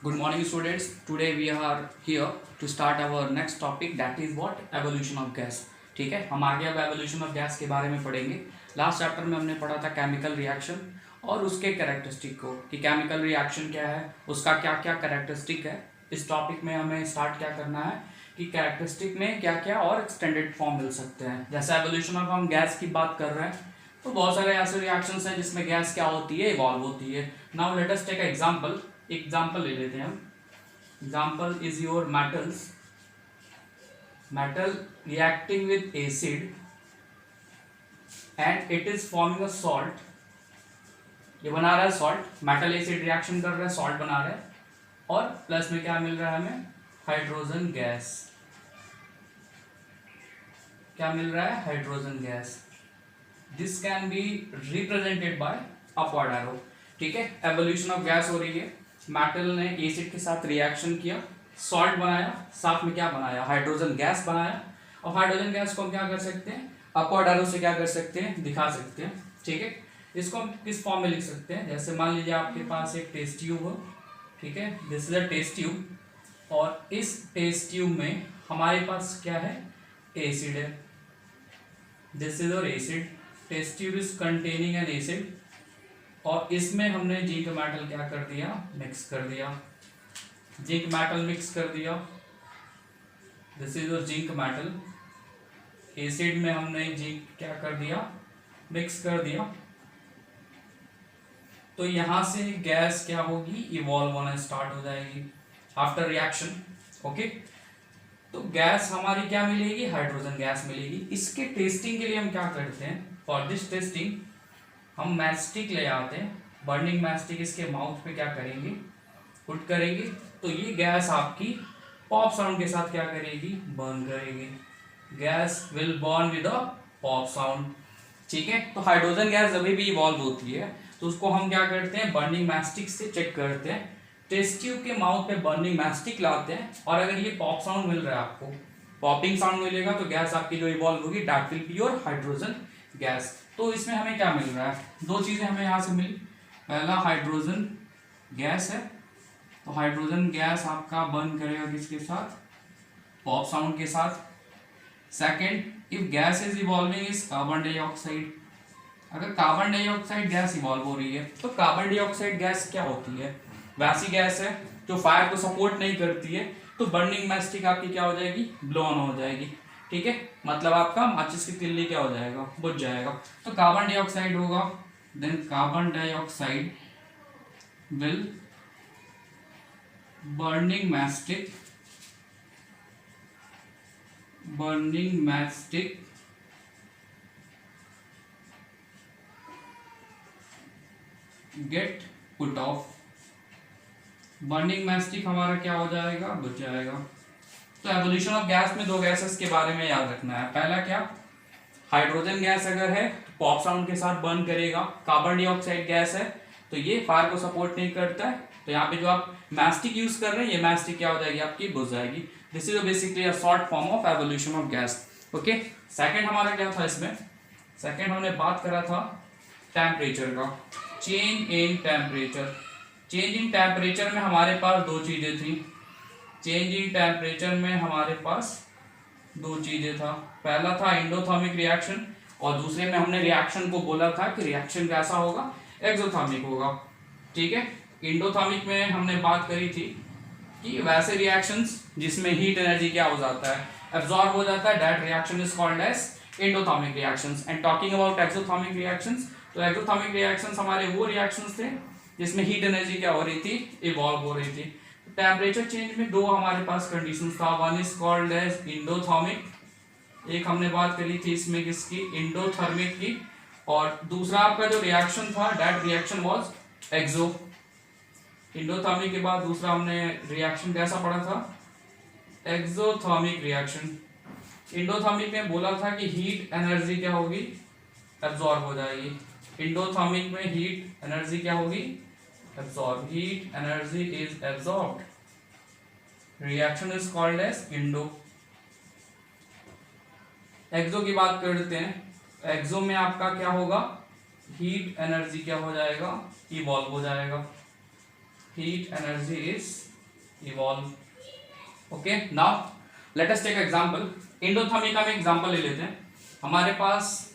Good morning, students. Today we are here to start our next topic, that is what evolution of gas. ठीक है, हम आगे अब evolution of gas के बारे में पढ़ेंगे. लास्ट चैप्टर में हमने पढ़ा था केमिकल रिएक्शन और उसके कैरेक्टरिस्टिक को, कि केमिकल रिएक्शन क्या है, उसका क्या क्या कैरेक्टरिस्टिक है. इस टॉपिक में हमें स्टार्ट क्या करना है कि कैरेक्टरिस्टिक में क्या क्या और एक्सटेंडेड फॉर्म मिल सकते हैं. जैसे एवोल्यूशन ऑफ हम गैस की बात कर रहे हैं तो बहुत सारे ऐसे रिएक्शंस हैं जिसमें गैस क्या होती है, इवॉल्व होती है. Now let us take example ले लेते हैं हम. Example is your metal reacting with acid and it is forming a salt. ये बना रहा है सॉल्ट, मेटल एसिड रिएक्शन कर रहा है, सॉल्ट बना रहा है और प्लस में क्या मिल रहा है हमें, हाइड्रोजन गैस. क्या मिल रहा है, hydrogen gas. This can be represented by upward arrow. ठीक है, एवोल्यूशन ऑफ गैस हो रही है. मेटल ने एसिड के साथ रिएक्शन किया, सॉल्ट बनाया, साथ में क्या बनाया, हाइड्रोजन गैस बनाया. और हाइड्रोजन गैस को हम क्या कर सकते हैं, अपवर्ड एरो से क्या कर सकते हैं, दिखा सकते हैं. ठीक है, इसको हम किस फॉर्म में लिख सकते हैं. जैसे मान लीजिए आपके पास एक टेस्ट ट्यूब हो. ठीक है, this is a test tube और इस टेस्ट ट्यूब में हमारे पास क्या है, एसिड है. दिस इज और acid. Test tube is containing an acid और इसमें हमने जिंक मेटल क्या कर दिया, मिक्स कर दिया. जिंक मेटल मिक्स कर दिया. दिस इज और जिंक मेटल. एसिड में हमने जिंक क्या कर दिया, मिक्स कर दिया. तो यहां से गैस क्या होगी, इवॉल्व होना स्टार्ट हो जाएगी आफ्टर रिएक्शन. ओके, तो गैस हमारी क्या मिलेगी, हाइड्रोजन गैस मिलेगी. इसके टेस्टिंग के लिए हम क्या करते हैं, फॉर दिस टेस्टिंग हम मैस्टिक ले आते हैं. बर्निंग मैस्टिक इसके माउथ पे क्या करेंगे, पुट करेंगे. तो ये गैस आपकी पॉप साउंड के साथ क्या करेगी, बर्न करेगी. Gas will burn with a pop sound. ठीक है, तो हाइड्रोजन गैस जब भी इवॉल्व होती है तो उसको हम क्या करते हैं, बर्निंग मैस्टिक से चेक करते हैं. टेस्ट ट्यूब के माउथ पे बर्निंग मैस्टिक लाते हैं और अगर ये पॉप साउंड मिल रहा है, आपको पॉपिंग साउंड मिलेगा, तो गैस आपकी जो इवॉल्व होगी that will be your hydrogen gas. तो इसमें हमें क्या मिल रहा है, दो चीजें हमें यहाँ से मिली. पहला हाइड्रोजन गैस है, तो हाइड्रोजन गैस आपका बर्न करेगा किसके साथ, पॉप साउंड के साथ. Second, if gas is evolving is carbon dioxide. अगर कार्बन डाइऑक्साइड गैस इवॉल्व हो रही है तो कार्बन डाइऑक्साइड गैस क्या होती है, वैसी गैस है जो फायर को सपोर्ट नहीं करती है. तो बर्निंग मैस्टिक आपकी क्या हो जाएगी, ब्लोन हो जाएगी. ठीक है, मतलब आपका माचिस की तिल्ली क्या हो जाएगा, बुझ जाएगा. तो कार्बन डाइऑक्साइड होगा, then carbon dioxide will burning matchstick get put off. Burning matchstick हमारा क्या हो जाएगा, बुझ जाएगा. तो एवोल्यूशन ऑफ गैस में दो गैसेस के बारे में याद रखना है. पहला क्या, हाइड्रोजन गैस अगर है तो पॉप साउंड के साथ बर्न करेगा. कार्बन डाइऑक्साइड गैस है तो ये फायर को सपोर्ट नहीं करता है, तो यहाँ पे जो आप मैस्टिक यूज कर रहे हैं, ये मैस्टिक क्या हो जाएगी, आपकी बुझ जाएगी. This is basically a short form of evolution of gas. Okay, second हमारा क्या था इसमें, सेकंड हमने बात करा था टेम्परेचर का. Change in temperature. Change in temperature में हमारे पास दो चीजें थी. चेंज इन टेम्परेचर में हमारे पास दो चीजें था. पहला था एंडोथर्मिक रिएक्शन और दूसरे में हमने रिएक्शन को बोला था कि रिएक्शन कैसा होगा, एक्सोथर्मिक होगा. ठीक है, एंडोथर्मिक में हमने बात करी थी कि वैसे रिएक्शंस जिसमें हीट एनर्जी क्या हो जाता है, एब्जॉर्ब हो जाता है, that reaction is called as endothermic reactions. And talking about exothermic reactions, तो एक्सोथर्मिक रिएक्शंस हमारे वो रिएक्शंस थे जिसमें हीट एनर्जी क्या हो रही थी, इवॉल्व हो रही थी. टेम्परेचर चेंज में दो हमारे पास कंडीशंस था. One is called as endothermic, एक हमने बात करी थी इसमें किसकी, इंडोथर्मिक की. और दूसरा आपका जो रिएक्शन था, that reaction was exo. Endothermic के बाद दूसरा हमने रिएक्शन कैसा पढ़ा था, एक्सोथर्मिक रिएक्शन. इंडोथर्मिक में बोला था कि हीट एनर्जी क्या होगी, एब्जॉर्ब हो जाएगी. इंडोथर्मिक में हीट एनर्जी क्या होगी, absorb. Heat energy is absorbed. Reaction is called as endo. Exo की बात करते हैं. एक्सो में आपका क्या होगा, हीट एनर्जी क्या हो जाएगा, इवॉल्व हो जाएगा. heat energy is evolve. Okay, now let us take example. Endothermy का मैं एग्जांपल ले लेते हैं। हमारे पास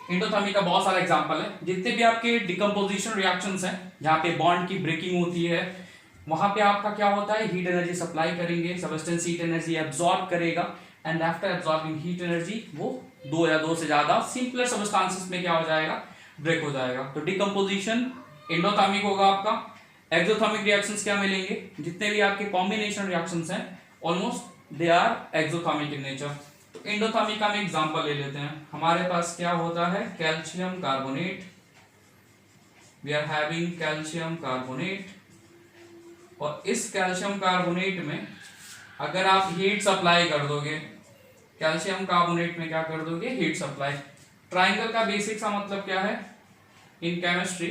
एंडोथर्मी का बहुत सारा एग्जांपल है। जितने भी आपके डिकम्पोजिशन रिएक्शंस हैं जहाँ पे बॉन्ड की ब्रेकिंग होती है, वहां पे आपका क्या होता है, हीट एनर्जी सप्लाई करेंगे, सबस्टेंस हीट एनर्जी एब्जॉर्ब करेगा, and after absorbing heat energy वो दो या दो से ज्यादा सिंपलर सबस्टेंसेस में क्या हो जाएगा, ब्रेक हो जाएगा। तो डिकम्पोजिशन एंडोथर्मिक होगा आपका। एक्सोथर्मिक रिएक्शंस क्या मिलेंगे, जितने भी आपके कॉम्बिनेशन रिएक्शंस हैं almost they are exothermic in nature. तो एंडोथर्मिक का हम एग्जांपल ले लेते हैं। हमारे पास क्या होता है, calcium carbonate, we are having calcium carbonate, और इस कैल्शियम कार्बोनेट में अगर आप हीट सप्लाई कर दोगे, कैल्शियम कार्बोनेट में क्या कर दोगे, हीट सप्लाई। ट्राइंगल का बेसिक सा मतलब क्या है in chemistry,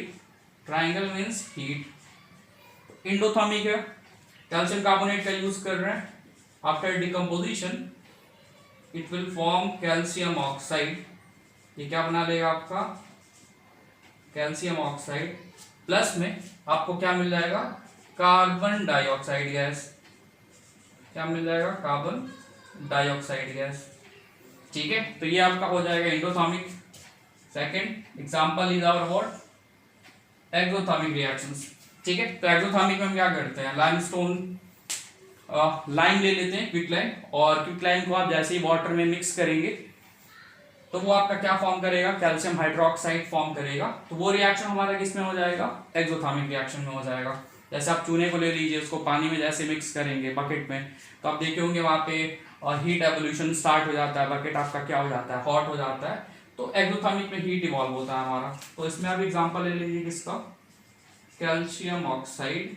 triangle means heat. Endothermic है, कैल्शियम कार्बोनेट का यूज कर रहे हैं। After decomposition it will form calcium oxide. ये क्या बना लेगा आपका, कैल्शियम ऑक्साइड। प्लस में आपको क्या मिल जाएगा, कार्बन डाइऑक्साइड गैस। क्या मिल जाएगा, कार्बन डाइऑक्साइड गैस। ठीक है, तो ये आपका हो जाएगा endothermic. Second example is our what, exothermic reactions. ठीक है, तो एक्सोथर्मिक में हम क्या करते हैं, लाइमस्टोन लाइम ले लेते हैं, क्विक लाइम, और क्विक लाइम को आप जैसे ही वाटर में मिक्स करेंगे तो वो आपका क्या फॉर्म करेगा, कैल्शियम हाइड्रोक्साइड फॉर्म करेगा। तो वो रिएक्शन हमारा किस में हो जाएगा, एक्सोथर्मिक रिएक्शन में हो जाएगा। जैसे आप चूने को ले लीजिए, उसको पानी में जैसे मिक्स करेंगे बकेट में, तो आप देखे होंगे वहां पे हीट एवोल्यूशन स्टार्ट हो जाता है, बकेट आपका क्या हो जाता है, हॉट हो जाता है। तो एक्सोथर्मिक में हीट इवॉल्व होता है हमारा। तो इसमें आप एग्जांपल ले लीजिए किसका, calcium oxide,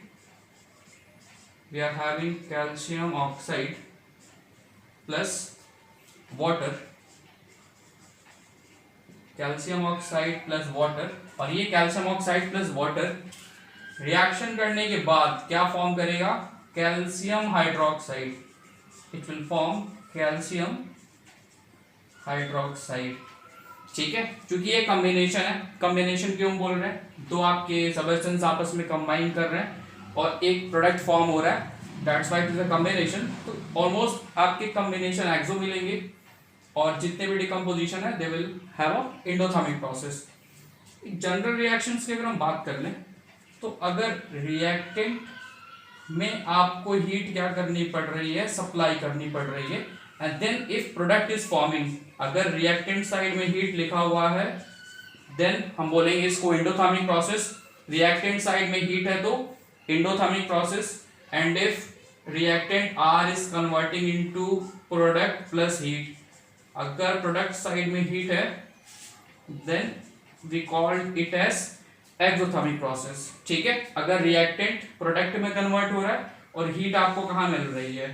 we are having calcium oxide plus water, calcium oxide plus water. और ये calcium oxide plus water reaction करने के बाद क्या फॉर्म करेगा, calcium hydroxide. It will form calcium hydroxide. ठीक है, क्योंकि ये कॉम्बिनेशन है। कॉम्बिनेशन क्यों बोल रहे हैं, दो आपके सबस्टेंस आपस में कंबाइन कर रहे हैं और एक प्रोडक्ट फॉर्म हो रहा है, that's why it is a combination. तो ऑलमोस्ट आपके कॉम्बिनेशन एक्सो मिलेंगे, और जितने भी डिकम्पोजिशन है they will have a endothermic process. General reactions की अगर हम बात कर लें, तो अगर रिएक्टेंट में आपको हीट क्या करनी पड़ रही है, सप्लाई करनी पड़ रही है, and then if product is forming, अगर रिएक्टेंट साइड में हीट लिखा हुआ है देन हम बोलेंगे इसको एंडोथर्मिक प्रोसेस। रिएक्टेंट साइड में हीट है तो endothermic process. And if reactant are is converting into product plus heat, अगर प्रोडक्ट साइड में हीट है then we called it as exothermic process. ठीक है, अगर रिएक्टेंट प्रोडक्ट में कन्वर्ट हो रहा है और हीट आपको कहाँ मिल रही है,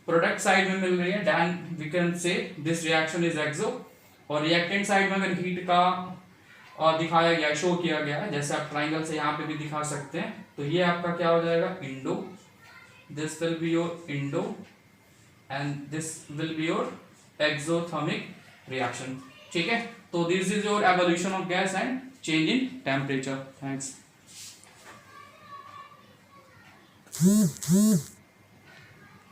प्रोडक्ट साइड में मिल रही है, then we can say this reaction is exo. और रिएक्टेंट साइड में अगर हीट का दिखाया गया, शो किया गया है, जैसे आप ट्राइंगल से यहाँ पे भी दिखा सकते हैं, तो ये आपका क्या हो जाएगा, Indo. This will be your Indo and this will be your exothermic reaction. ठीक है, तो this is your evolution of gas and change in temperature. Thanks.